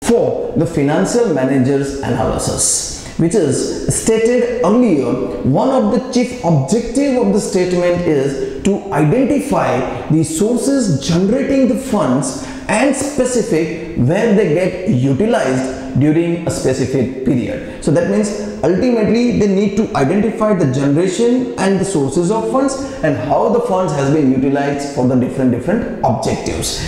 for the financial manager's analysis, which is stated earlier. One of the chief objective of the statement is to identify the sources generating the funds and specific where they get utilized during a specific period. So that means ultimately they need to identify the generation and the sources of funds and how the funds has been utilized for the different objectives.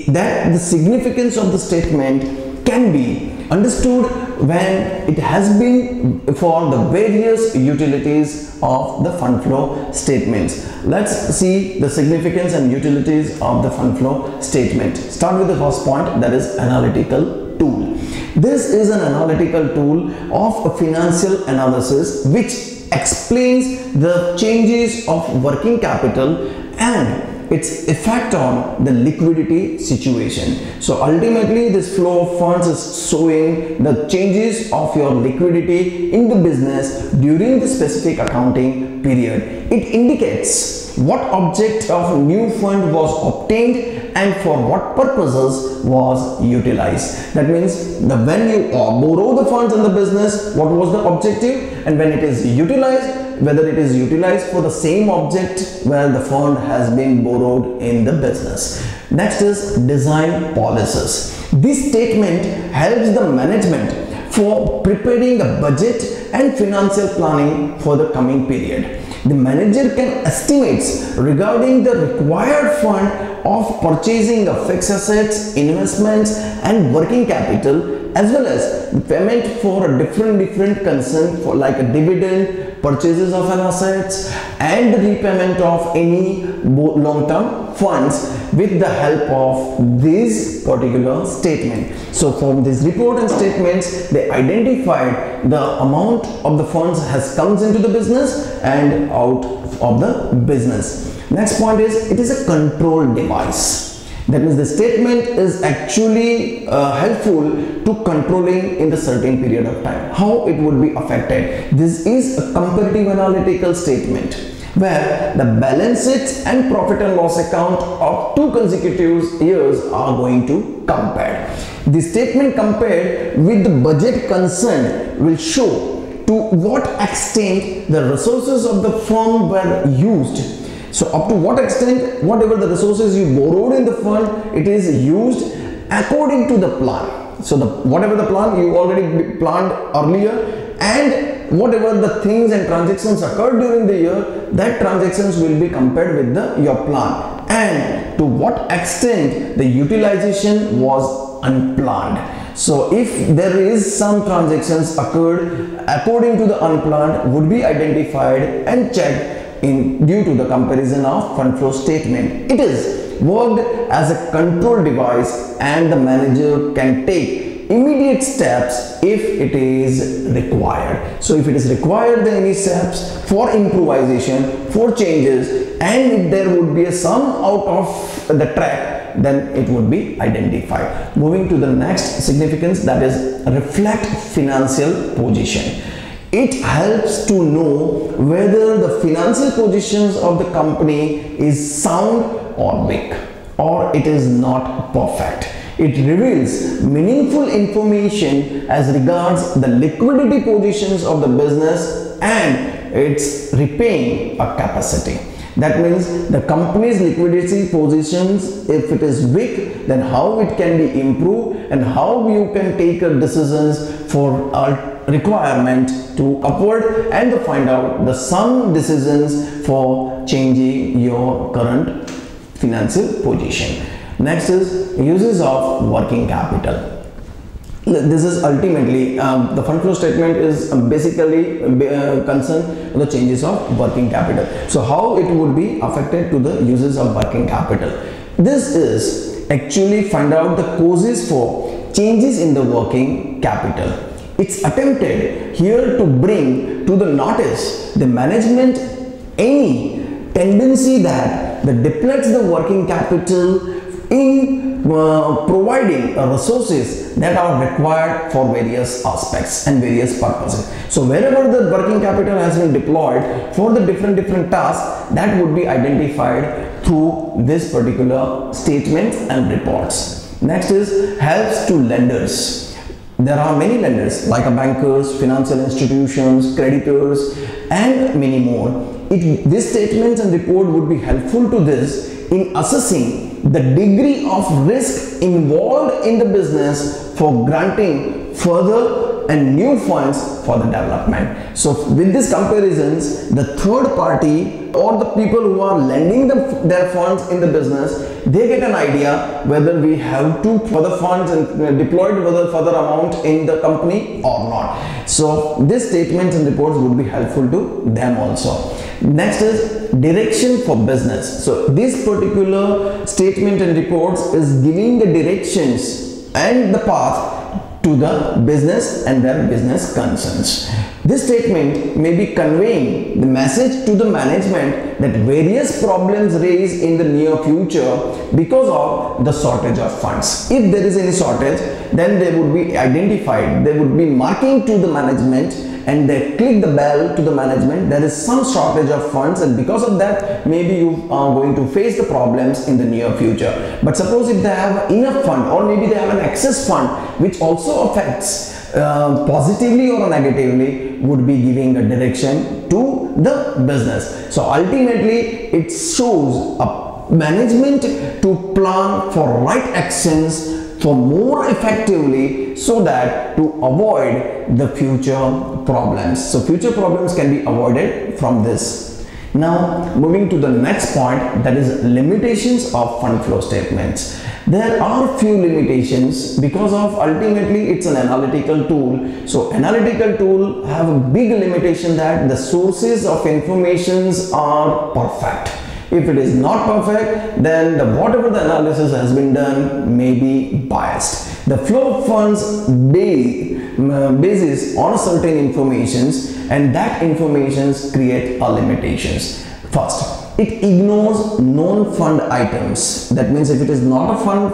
That the significance of the statement can be understood when it has been for the various utilities of the fund flow statements. Let's see the significance and utilities of the fund flow statement. Start with the first point, that is analytical tool. This is an analytical tool of a financial analysis which explains the changes of working capital and its effect on the liquidity situation. So ultimately this flow of funds is showing the changes of your liquidity in the business during the specific accounting period. It indicates what object of new fund was obtained and for what purposes was utilized. That means when you borrow the funds in the business, what was the objective, and when it is utilized, whether it is utilized for the same object where the fund has been borrowed in the business. Next is design policies. This statement helps the management for preparing a budget and financial planning for the coming period. The manager can estimate regarding the required fund of purchasing of fixed assets, investments and working capital, as well as the payment for a different concern for like a dividend, purchases of an assets and the repayment of any long-term funds with the help of this particular statement. So from this report and statements, they identified the amount of the funds has comes into the business and out of the business. Next point is, it is a control device. That means the statement is actually helpful to controlling in the certain period of time. How it would be affected? This is a comparative analytical statement where the balance sheet and profit and loss account of 2 consecutive years are going to compare. The statement compared with the budget concerned will show to what extent the resources of the firm were used. So up to what extent whatever the resources you borrowed in the fund, it is used according to the plan. So whatever the plan you already planned earlier, and whatever the things and transactions occurred during the year, that transactions will be compared with your plan, and to what extent the utilization was unplanned. So if there is some transactions occurred according to the unplanned, would be identified and checked due to the comparison of fund flow statement. It is worked as a control device and the manager can take immediate steps if it is required. So if it is required, then any steps for improvisation, for changes, and if there would be a sum out of the track, then it would be identified. Moving to the next significance, that is reflect financial position. It helps to know whether the financial positions of the company is sound or weak, or it is not perfect. It reveals meaningful information as regards the liquidity positions of the business and its repaying capacity. That means the company's liquidity positions, if it is weak, then how it can be improved and how you can take decisions for requirement to upward and to find out the some decisions for changing your current financial position. Next is uses of working capital. This is ultimately the fund flow statement is basically concerned with the changes of working capital. So how it would be affected to the uses of working capital? This is actually find out the causes for changes in the working capital. It's attempted here to bring to the notice the management any tendency that depletes the working capital in providing resources that are required for various aspects and various purposes. So wherever the working capital has been deployed for the different tasks, that would be identified through this particular statements and reports. Next is helps to lenders. There are many lenders like bankers, financial institutions, creditors, and many more. This statement and report would be helpful to this in assessing the degree of risk involved in the business for granting further and new funds for the development. So with these comparisons, the third party or the people who are lending their funds in the business, they get an idea whether we have to further funds and deployed further amount in the company or not. So this statements and reports would be helpful to them also. Next is direction for business. So this particular statement and reports is giving the directions and the path to the business and their business concerns. This statement may be conveying the message to the management that various problems raised in the near future because of the shortage of funds. If there is any shortage, then they would be identified, they would be marking to the management, and they click the bell to the management, there is some shortage of funds, and because of that maybe you are going to face the problems in the near future. But suppose if they have enough fund, or maybe they have an excess fund which also affects positively or negatively, would be giving a direction to the business. So ultimately it shows a management to plan for right actions for more effectively, so that to avoid the future problems. So future problems can be avoided from this. Now moving to the next point, that is limitations of fund flow statements. There are few limitations because of ultimately it's an analytical tool. So analytical tool have a big limitation that the sources of informations are perfect. If it is not perfect, then whatever the analysis has been done may be biased. The flow of funds basis on certain informations, and that informations create limitations. First, it ignores known fund items. That means if it is not a fund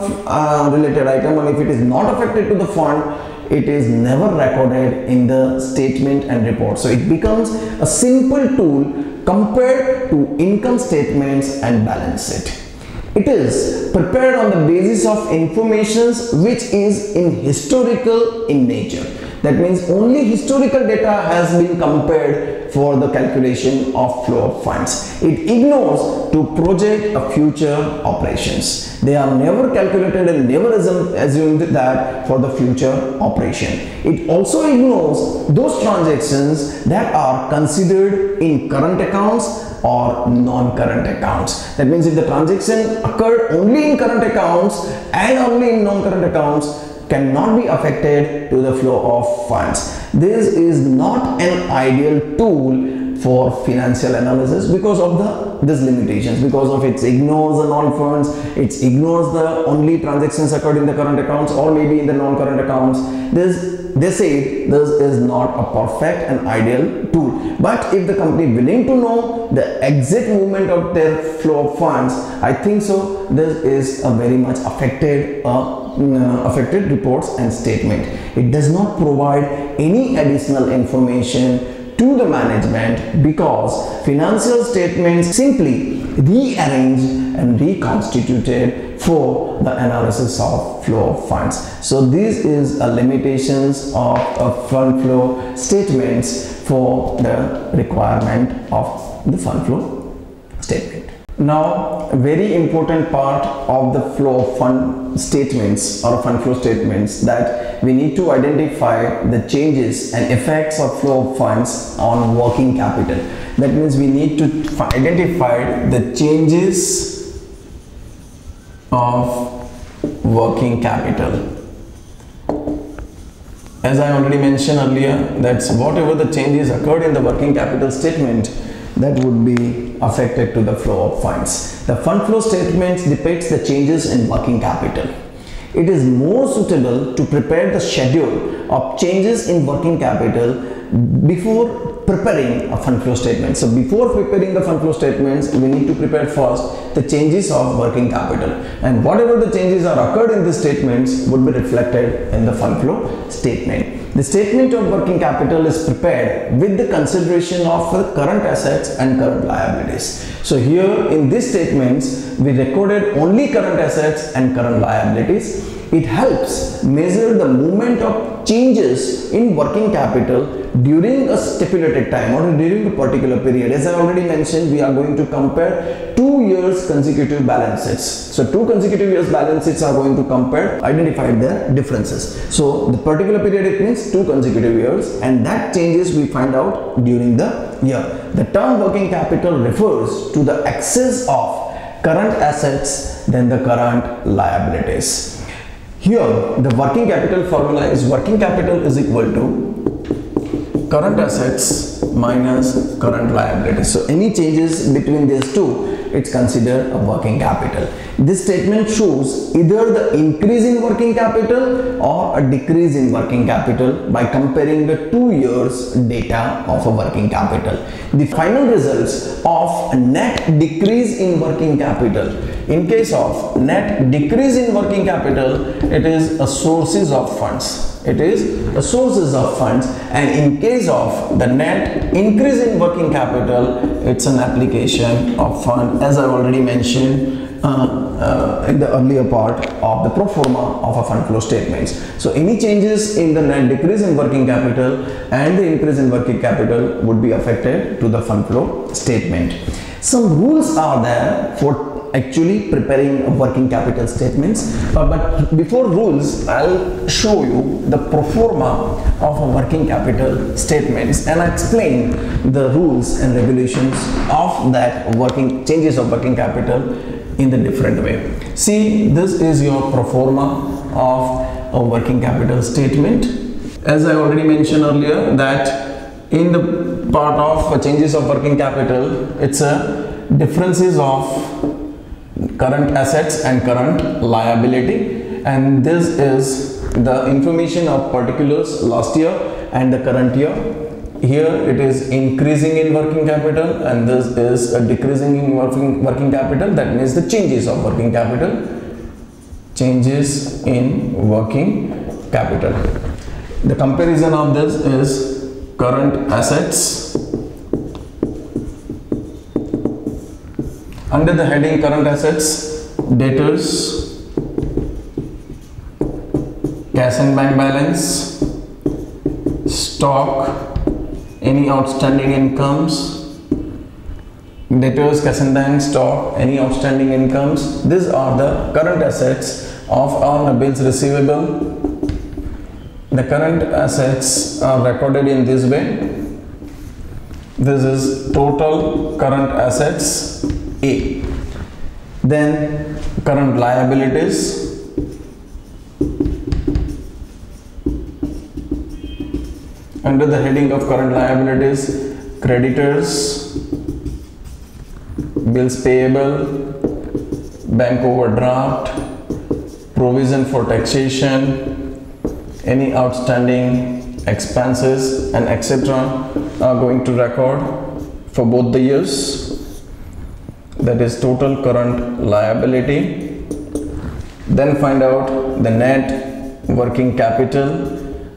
related item, and if it is not affected to the fund, it is never recorded in the statement and report. So it becomes a simple tool compared to income statements and balance sheet. It is prepared on the basis of information which is in historical in nature. That means only historical data has been compared for the calculation of flow of funds. It ignores to project a future operations. They are never calculated and never assumed that for the future operation. It also ignores those transactions that are considered in current accounts or non-current accounts. That means if the transaction occurred only in current accounts and only in non-current accounts, cannot be affected to the flow of funds. This is not an ideal tool for financial analysis because of these limitations, because of it ignores the non-funds, it ignores the only transactions occurred in the current accounts or maybe in the non-current accounts. They say this is not a perfect and ideal tool. But if the company willing to know the exact movement of their flow of funds, I think so this is a very much affected reports and statement. It does not provide any additional information to the management because financial statements simply rearranged and reconstituted for the analysis of flow of funds. So this is a limitations of fund flow statements for the requirement of the fund flow statement. Now, a very important part of the flow of fund statements or fund flow statements that we need to identify the changes and effects of flow of funds on working capital. That means we need to identify the changes of working capital. As I already mentioned earlier, that's whatever the changes occurred in the working capital statement that would be affected to the flow of funds. The fund flow statements depicts the changes in working capital. It is more suitable to prepare the schedule of changes in working capital before preparing a fund flow statement. So before preparing the fund flow statements, we need to prepare first the changes of working capital, and whatever the changes are occurred in the statements would be reflected in the fund flow statement. The statement of working capital is prepared with the consideration of the current assets and current liabilities. So here in these statements, we recorded only current assets and current liabilities. It helps measure the movement of changes in working capital during a stipulated time or during a particular period. As I already mentioned, we are going to compare 2 years consecutive balance sheets. So 2 consecutive years balance sheets are going to compare, identify their differences. So the particular period, it means 2 consecutive years, and that changes we find out during the year. The term working capital refers to the excess of current assets than the current liabilities. Here the working capital formula is working capital is equal to current assets minus current liabilities. So any changes between these two, it's considered a working capital. This statement shows either the increase in working capital or a decrease in working capital by comparing the 2 years data of a working capital. The final results of a net decrease in working capital. In case of net decrease in working capital, it is a sources of funds. It is a sources of funds, and in case of the net increase in working capital, it's an application of fund, as I already mentioned in the earlier part of the pro forma of a fund flow statements. So any changes in the net decrease in working capital and the increase in working capital would be affected to the fund flow statement. Some rules are there for actually preparing a working capital statements, but before rules, I'll show you the pro forma of a working capital statements and I explain the rules and regulations of that changes of working capital in the different way. See, this is your pro forma of a working capital statement. As I already mentioned earlier, that in the part of changes of working capital, it's a differences of current assets and current liability, and this is the information of particulars last year and the current year. Here it is increasing in working capital, and this is a decreasing in working capital. That means the changes of working capital, changes in working capital. The comparison of this is current assets. Under the heading current assets, debtors, cash and bank balance, stock, any outstanding incomes, debtors, cash and bank, stock, any outstanding incomes. These are the current assets of our bills receivable. The current assets are recorded in this way. This is total current assets A. Then current liabilities, under the heading of current liabilities, creditors, bills payable, bank overdraft, provision for taxation, any outstanding expenses and etc. are going to record for both the years. That is total current liability. Then find out the net working capital,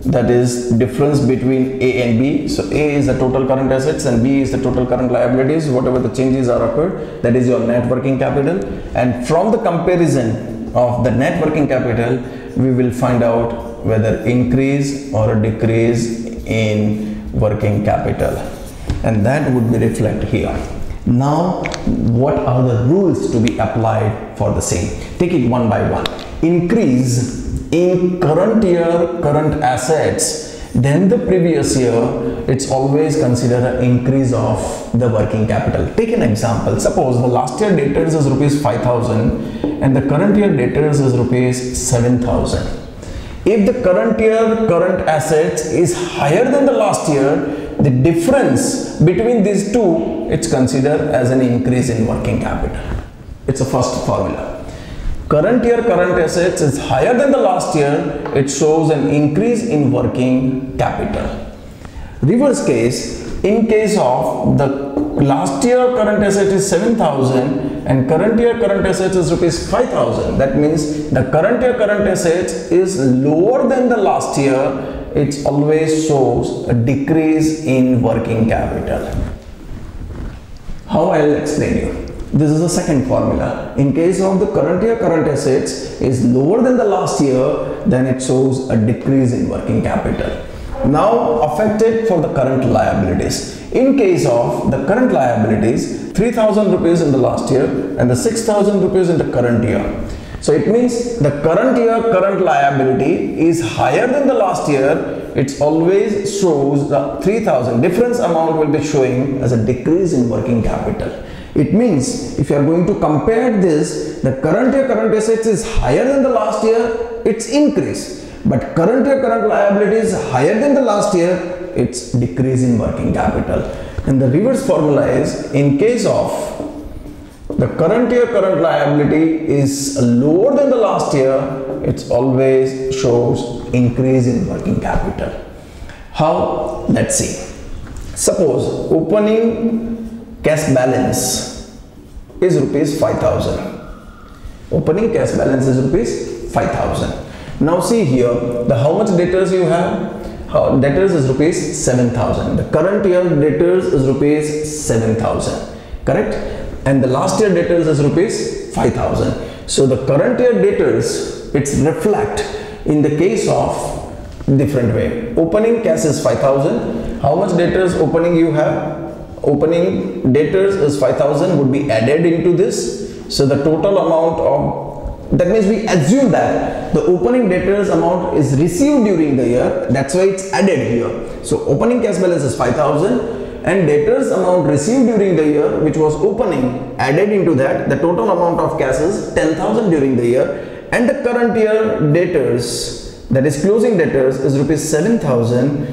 that is difference between A and B. So A is the total current assets and B is the total current liabilities. Whatever the changes are occurred, that is your net working capital. And from the comparison of the net working capital, we will find out whether increase or a decrease in working capital, and that would be reflected here. Now, what are the rules to be applied for the same? Take it one by one. Increase in current year current assets than the previous year, it's always considered an increase of the working capital. Take an example. Suppose the last year debtors is rupees 5,000 and the current year debtors is rupees 7,000. If the current year current assets is higher than the last year, the difference between these two, it's considered as an increase in working capital. It's a first formula. Current year current assets is higher than the last year, it shows an increase in working capital. Reverse case, in case of the last year current asset is 7,000 and current year current assets is rupees 5,000, that means the current year current assets is lower than the last year, it always shows a decrease in working capital. How I will explain you. This is the second formula. In case of the current year current assets is lower than the last year, then it shows a decrease in working capital. Now affected for the current liabilities. In case of the current liabilities, 3,000 rupees in the last year and the 6,000 rupees in the current year. So it means the current year current liability is higher than the last year. It always shows the 3,000 difference amount will be showing as a decrease in working capital. It means if you are going to compare this, the current year current assets is higher than the last year, it's increase. But current year current liability is higher than the last year, it's decrease in working capital. And the reverse formula is in case of the current year current liability is lower than the last year, it always shows increase in working capital. How? Let's see. Suppose opening cash balance is rupees 5,000. Opening cash balance is rupees 5,000. Now see here, the how much debtors you have? Debtors is rupees 7,000. The current year debtors is rupees 7,000. Correct? And the last year debtors is rupees 5,000. So the current year debtors, it's reflect in the case of different way. Opening cash is 5,000. How much debtors opening you have? Opening debtors is 5,000 would be added into this. So the total amount of, that means we assume that the opening debtors amount is received during the year. That's why it's added here. So opening cash balance is 5,000. And debtors amount received during the year which was opening added into that, the total amount of cash is 10,000 during the year, and the current year debtors, that is closing debtors, is rupees 7,000,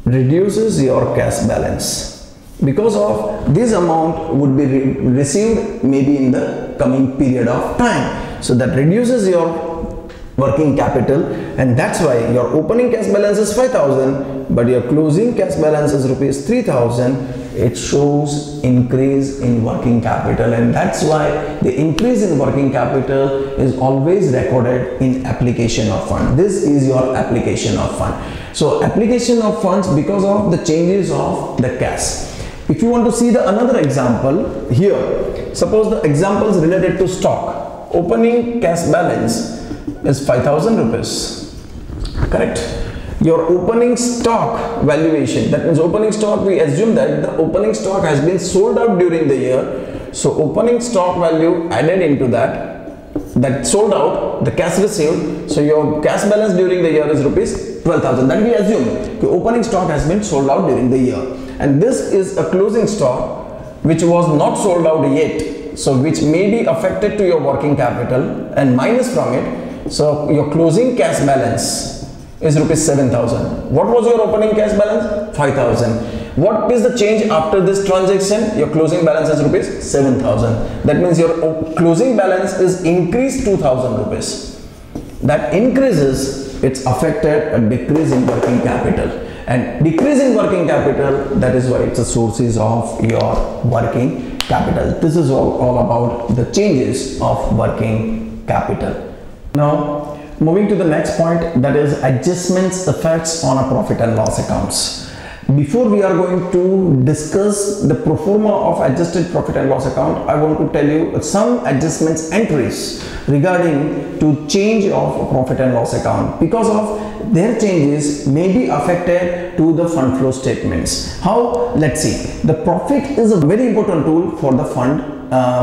reduces your cash balance. Because of this amount would be received maybe in the coming period of time, so that reduces your working capital, and that's why your opening cash balance is 5,000 but your closing cash balance is rupees 3,000. It shows increase in working capital, and that's why the increase in working capital is always recorded in application of fund. This is your application of fund. So application of funds because of the changes of the cash. If you want to see the another example here, suppose the example is related to stock. Opening cash balance is 5,000 rupees. Correct? Your opening stock valuation, that means opening stock, we assume that the opening stock has been sold out during the year. So opening stock value added into that sold out, the cash received. So your cash balance during the year is rupees 12,000. That we assume the opening stock has been sold out during the year. And this is a closing stock which was not sold out yet. So which may be affected to your working capital and minus from it. So your closing cash balance is rupees 7,000. What was your opening cash balance? 5,000. What is the change after this transaction? Your closing balance is rupees 7,000. That means your closing balance is increased 2,000 rupees. That increases, it's affected a decrease in working capital. And decrease in working capital, that is why it's a sources of your working capital. This is all about the changes of working capital. Now, moving to the next point, that is adjustments effects on a profit and loss accounts. Before we are going to discuss the pro forma of adjusted profit and loss account, I want to tell you some adjustments entries regarding to change of profit and loss account. Because of their changes may be affected to the fund flow statements. How? Let's see. The profit is a very important tool for the fund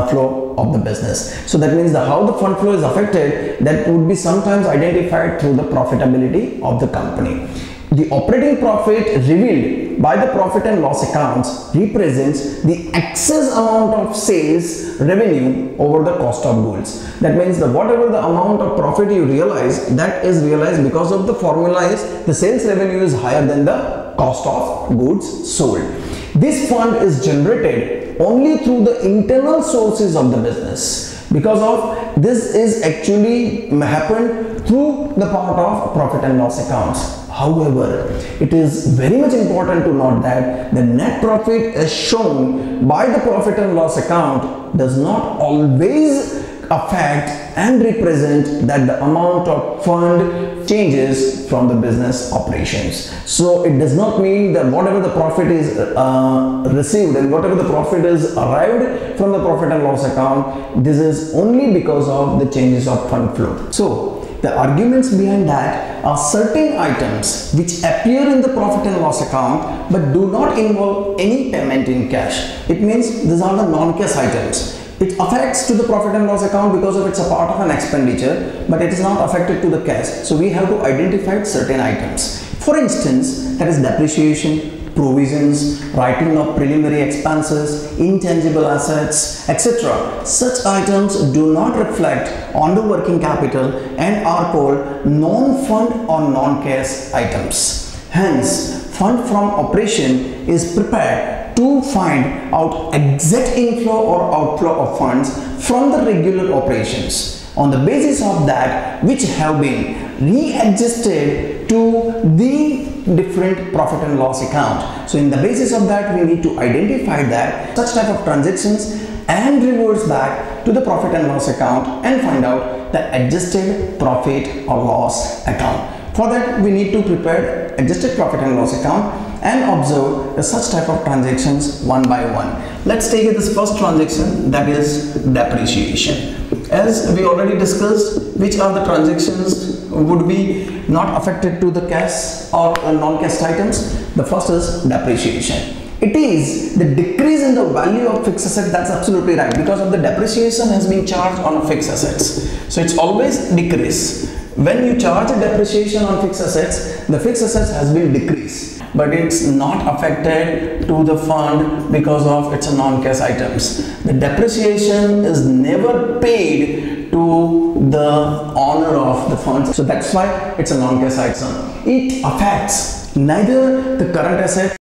flow of the business. So that means how the fund flow is affected, that would be sometimes identified through the profitability of the company. The operating profit revealed by the profit and loss accounts represents the excess amount of sales revenue over the cost of goods. That means whatever the amount of profit you realize, that is realized because of the formula is the sales revenue is higher than the cost of goods sold. This fund is generated only through the internal sources of the business. Because of this is actually happened through the part of profit and loss accounts. However, it is very much important to note that the net profit as shown by the profit and loss account does not always affect and represent that the amount of fund changes from the business operations. So it does not mean that whatever the profit is received and whatever the profit is arrived from the profit and loss account, this is only because of the changes of fund flow. So the arguments behind that are certain items which appear in the profit and loss account but do not involve any payment in cash. It means these are the non-cash items. It affects to the profit and loss account because of it's a part of an expenditure, but it is not affected to the cash. So we have to identify certain items. For instance, that is depreciation, provisions, writing of preliminary expenses, intangible assets, etc. Such items do not reflect on the working capital and are called non-fund or non-cash items. Hence, fund from operation is prepared to find out exact inflow or outflow of funds from the regular operations on the basis of that which have been readjusted to the different profit and loss account. So in the basis of that, we need to identify that such type of transactions and reverse back to the profit and loss account and find out the adjusted profit or loss account. For that, we need to prepare adjusted profit and loss account and observe such type of transactions one by one. Let's take this first transaction, that is depreciation. As we already discussed, which are the transactions would be not affected to the cash or non-cash items. The first is depreciation. It is the decrease in the value of fixed asset. That's absolutely right, because of the depreciation has been charged on fixed assets. So it's always decrease. When you charge a depreciation on fixed assets, the fixed assets has been decreased, but it's not affected to the fund because of its non-cash items. The depreciation is never paid to the owner of the fund, so that's why it's a non-cash item. It affects neither the current asset